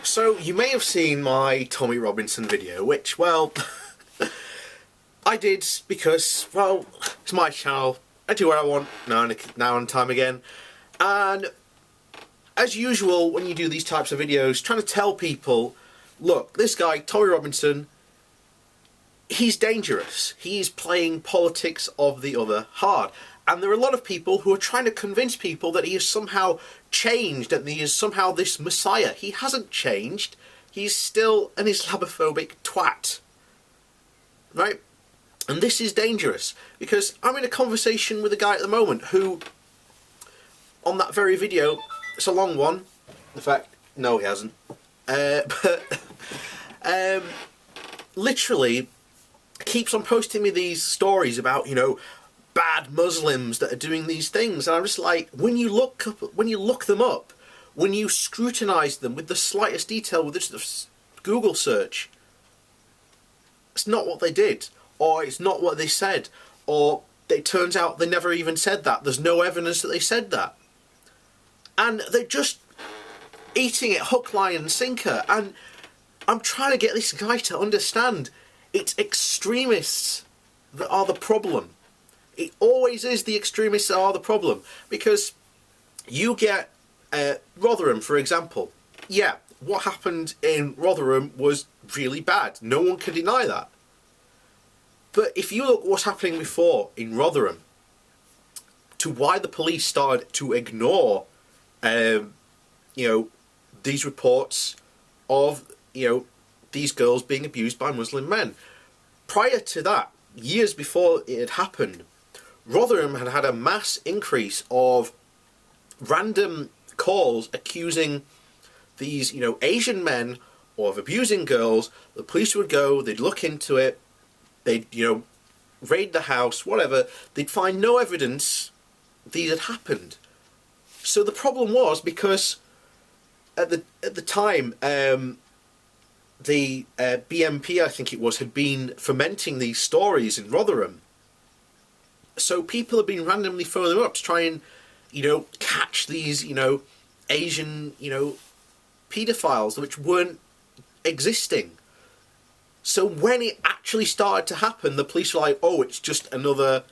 So, you may have seen my Tommy Robinson video, which, well, I did because, well, it's my channel. I do what I want now and time again. And, as usual, when you do these types of videos, trying to tell people, look, this guy, Tommy Robinson, he's dangerous. He's playing politics of the other hard. And there are a lot of people who are trying to convince people that he has somehow changed and he is somehow this messiah. He hasn't changed. He's still an Islamophobic twat. Right? And this is dangerous because I'm in a conversation with a guy at the moment who, on that very video, it's a long one. In fact, no, he hasn't. Literally keeps on posting me these stories about, you know, bad Muslims that are doing these things, and I'm just like, when you look them up, when you scrutinise them with the slightest detail with this Google search, it's not what they did, or it's not what they said, or it turns out they never even said that. There's no evidence that they said that, and they're just eating it hook, line, and sinker. And I'm trying to get this guy to understand it's extremists that are the problem. It always is the extremists that are the problem, because you get Rotherham, for example. Yeah, what happened in Rotherham was really bad. No one can deny that. But if you look what's happening before in Rotherham, to why the police started to ignore, you know, these reports of, you know, these girls being abused by Muslim men. Prior to that, years before it had happened, Rotherham had had a mass increase of random calls accusing these, you know, Asian men of abusing girls. The police would go, they'd look into it, they'd, you know, raid the house, whatever. They'd find no evidence these had happened. So the problem was because at the time, the BMP, I think it was, had been fomenting these stories in Rotherham. So people have been randomly phoning them up to try and, you know, catch these, you know, Asian, you know, paedophiles which weren't existing. So when it actually started to happen, the police were like, oh, it's just another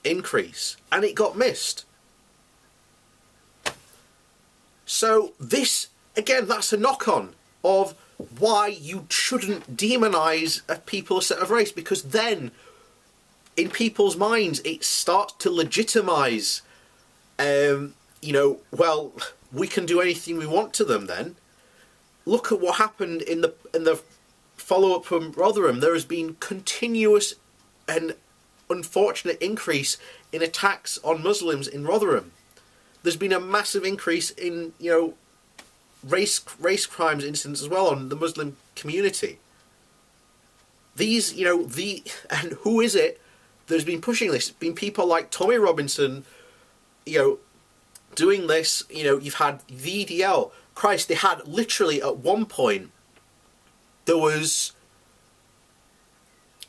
increase. And it got missed. So this, again, that's a knock-on of why you shouldn't demonise a people, a set of race, because then in people's minds it starts to legitimise, you know, well, we can do anything we want to them then. Look at what happened in the follow-up from Rotherham. There has been continuous and unfortunate increase in attacks on Muslims in Rotherham. There's been a massive increase in, you know, race crimes incidents as well on the Muslim community. These, you know, and who is it that's been pushing this? It's been people like Tommy Robinson, you know, doing this. You know, you've had VDL. Christ, they had literally at one point, there was,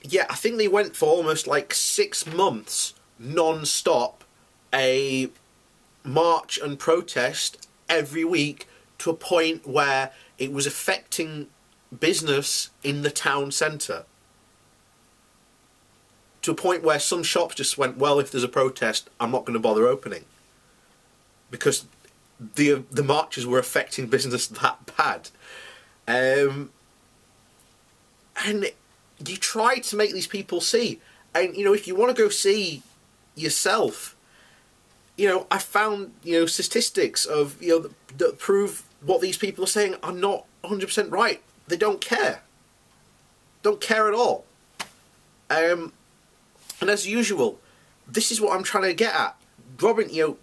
yeah, I think they went for almost like 6 months non-stop, a march and protest every week, to a point where it was affecting business in the town centre. To a point where some shops just went, well, if there's a protest, I'm not going to bother opening. Because the marches were affecting business that bad. And you try to make these people see. And, you know, if you want to go see yourself, you know, I found, you know, statistics of, you know, that prove what these people are saying are not 100% right. They don't care. Don't care at all. And as usual, this is what I'm trying to get at. You know,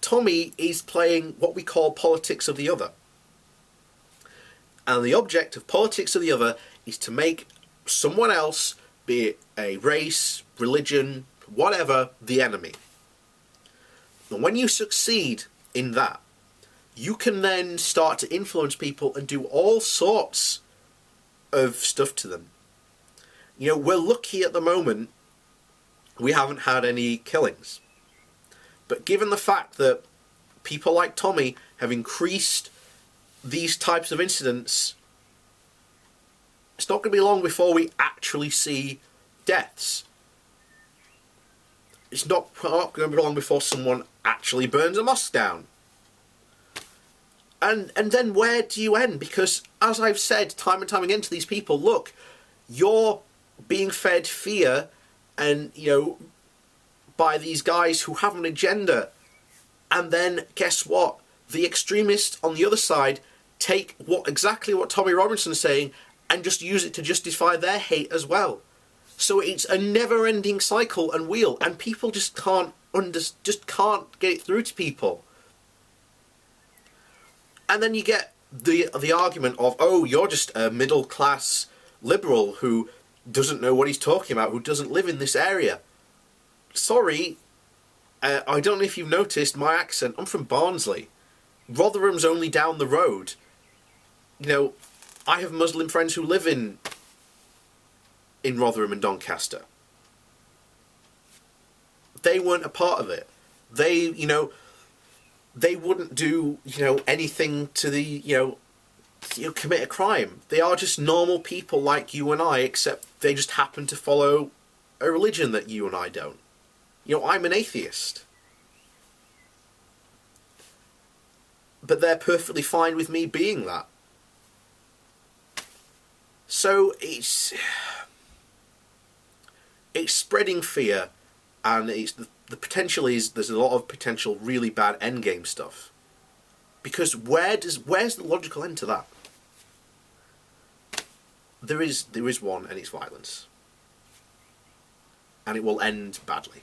Tommy is playing what we call politics of the other. And the object of politics of the other is to make someone else, be it a race, religion, whatever, the enemy. And when you succeed in that, you can then start to influence people and do all sorts of stuff to them. You know, we're lucky at the moment we haven't had any killings. But given the fact that people like Tommy have increased these types of incidents, it's not going to be long before we actually see deaths. It's not going to be long before someone actually burns a mosque down. And then where do you end? Because, as I've said time and time again to these people, look, you're being fed fear and, you know, by these guys who have an agenda. And then, guess what? The extremists on the other side take exactly what Tommy Robinson's saying and just use it to justify their hate as well. So it's a never-ending cycle and wheel, and people just can't get it through to people. And then you get the argument of, oh, you're just a middle-class liberal who doesn't know what he's talking about, who doesn't live in this area. Sorry, I don't know if you've noticed my accent. I'm from Barnsley. Rotherham's only down the road. You know, I have Muslim friends who live in Rotherham and Doncaster. They weren't a part of it. They wouldn't do, anything to commit a crime. They are just normal people like you and I, except they just happen to follow a religion that you and I don't. I'm an atheist. But they're perfectly fine with me being that. So it's spreading fear, and the potential is there's a lot of potential really bad endgame stuff. Because where's the logical end to that? There is one, and it's violence. And it will end badly.